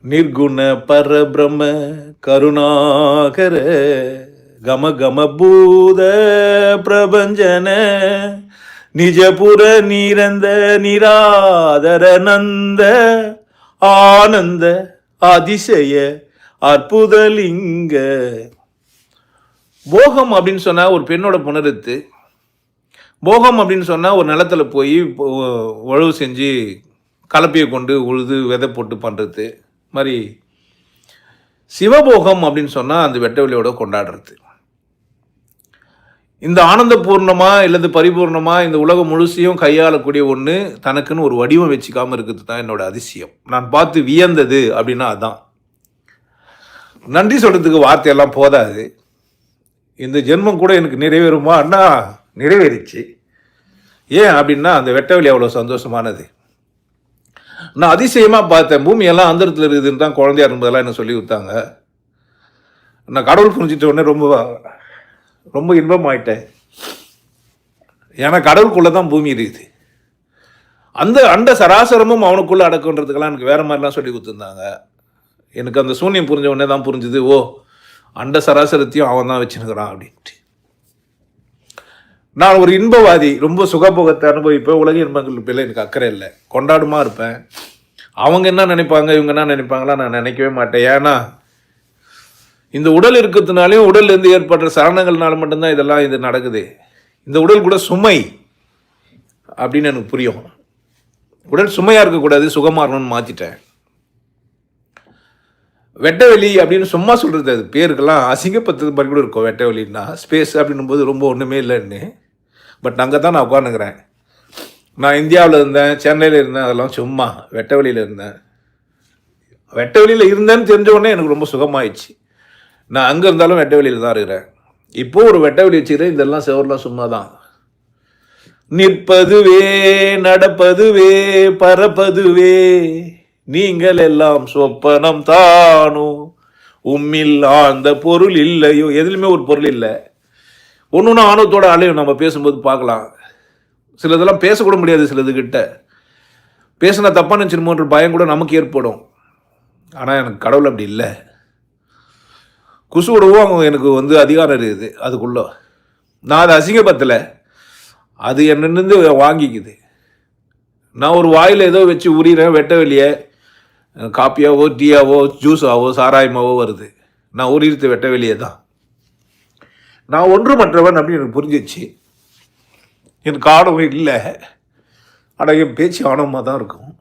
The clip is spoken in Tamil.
ನಿರ್ಗುಣ ಪರಬ್ರಹ್ಮ ಕರುಣಾಕರ ಗಮ ಗಮ ಭೂತ ಪ್ರಭಂಜನ ನಿಜಪುರ ನಿರಂದ நிராதர நந்த ஆனந்த அதிசய அற்புதலிங்க. போகம் அப்படின்னு சொன்னா ஒரு பெண்ணோட புணர்த்து. போகம் அப்படின்னு சொன்னா ஒரு நிலத்துல போய் உழவு செஞ்சு கலப்பையை கொண்டு உழுது விதை போட்டு பண்ணுறது மாதிரி. சிவபோகம் அப்படின்னு சொன்னால் அந்த வெட்டவெளியோட கொண்டாடுறது. இந்த ஆனந்தபூர்ணமாக இல்லது பரிபூர்ணமாக இந்த உலகம் முழுசையும் கையாளக்கூடிய ஒன்று தனக்குன்னு ஒரு வடிவம் வச்சுக்காமல் இருக்கிறது தான் என்னோட அதிசயம். நான் பார்த்து வியந்தது அப்படின்னா அதுதான். நன்றி சொல்கிறதுக்கு வார்த்தையெல்லாம் போதாது. இந்த ஜென்மம் கூட எனக்கு நிறைவேறுமா அண்ணா நிறைவேறிச்சு. ஏன் அப்படின்னா அந்த வெட்டவெளி அவ்வளோ சந்தோஷமானது. நான் அதிசயமாக பார்த்தேன். பூமியெல்லாம் அந்தரத்தில் இருக்குதுன்னு தான் குழந்தையா இருந்ததெல்லாம் என்ன சொல்லி கொடுத்தாங்க. நான் கடவுள் புரிஞ்சிட்ட உடனே ரொம்ப ரொம்ப இன்பமாயிட்டேன். ஏன்னா கடவுளுக்குள்ளே தான் பூமி இருக்குது. அந்த அண்ட சராசரமும் அவனுக்குள்ளே அடக்குன்றதுக்கெல்லாம் எனக்கு வேறு மாதிரிலாம் சொல்லி கொடுத்துருந்தாங்க. எனக்கு அந்த சூன்யம் புரிஞ்ச உடனே தான் புரிஞ்சுது, ஓ அண்ட சராசரத்தையும் அவன் தான் வச்சுருக்கிறான் அப்படின்ட்டு. நான் ஒரு இன்பவாதி, ரொம்ப சுகபோகத்தை அனுபவிப்பேன். உலக இன்பங்கள் பேரில் எனக்கு அக்கறை இல்லை, கொண்டாடுமா இருப்பேன். அவங்க என்ன நினைப்பாங்க இவங்க என்ன நினைப்பாங்களா நான் நினைக்கவே மாட்டேன். ஏன்னா இந்த உடல் இருக்கிறதுனாலையும் உடல்லேருந்து ஏற்படுற சலனங்கள்னால மட்டும்தான் இதெல்லாம் இது நடக்குது. இந்த உடல் கூட சுமை அப்படின்னு எனக்கு புரியும். உடல் சுமையாக இருக்கக்கூடாது, சுகமாக இருக்கணும்னு மாற்றிட்டேன். வெட்டவெளி அப்படின்னு சும்மா சொல்கிறது, அது பேருக்கெல்லாம் அசிங்கப்பத்தது மாதிரி கூட இருக்கும். வெட்டவெளின்னா ஸ்பேஸ் அப்படின்னும் போது ரொம்ப ஒன்றுமே இல்லைன்னு. பட் அங்கே தான் நான் உட்காந்துக்கிறேன். நான் இந்தியாவில் இருந்தேன், சென்னையில் இருந்தேன், அதெல்லாம் சும்மா. வெட்டவெளியில் இருந்தேன். வெட்டவெளியில் இருந்தேன்னு தெரிஞ்ச உடனே எனக்கு ரொம்ப சுகமாயிடுச்சு. நான் அங்கே இருந்தாலும் வெட்டவெளியில் தான் இருக்கிறேன். இப்போது ஒரு வெட்டவெளி வச்சுக்கிறேன். இதெல்லாம் செவரெலாம் சும்மா தான். நிற்பதுவே நடப்பதுவே பறப்பதுவே நீங்கள் எல்லாம் சொப்பனம் தானோ உம்மில் ஆழ்ந்த பொருள் இல்லையோ. எதுலையுமே ஒரு பொருள் இல்லை. ஒன்று ஆணவத்தோட அலையும் நம்ம பேசும்போது பார்க்கலாம். சிலதெல்லாம் பேசக்கூட முடியாது. சிலதுக்கிட்ட பேசினா தப்பாக நினச்சிருமோன்ற பயம் கூட நமக்கு ஏற்படும். ஆனால் எனக்கு கடவுள் அப்படி இல்லை. குசுவிடவும் அவங்க எனக்கு அதிகாரம் இருக்குது. அதுக்குள்ளே நான் அதை அசிங்கப்பத்தலை, அது என்னென்னு வாங்கிக்குது. நான் ஒரு வாயில் ஏதோ வச்சு உரிகிறேன். வெட்ட வெளியே காப்பியாவோ டீயாவோ ஜூஸாவோ சாராயமாவோ வருது. நான் உரிகிறது வெட்ட வெளியே தான். நான் ஒன்று மற்றவன் அப்படின்னு எனக்கு புரிஞ்சிச்சு. எனக்கு ஆணவம் இல்லை, ஆனால் என் பேச்சு ஆணவமாக தான் இருக்கும்.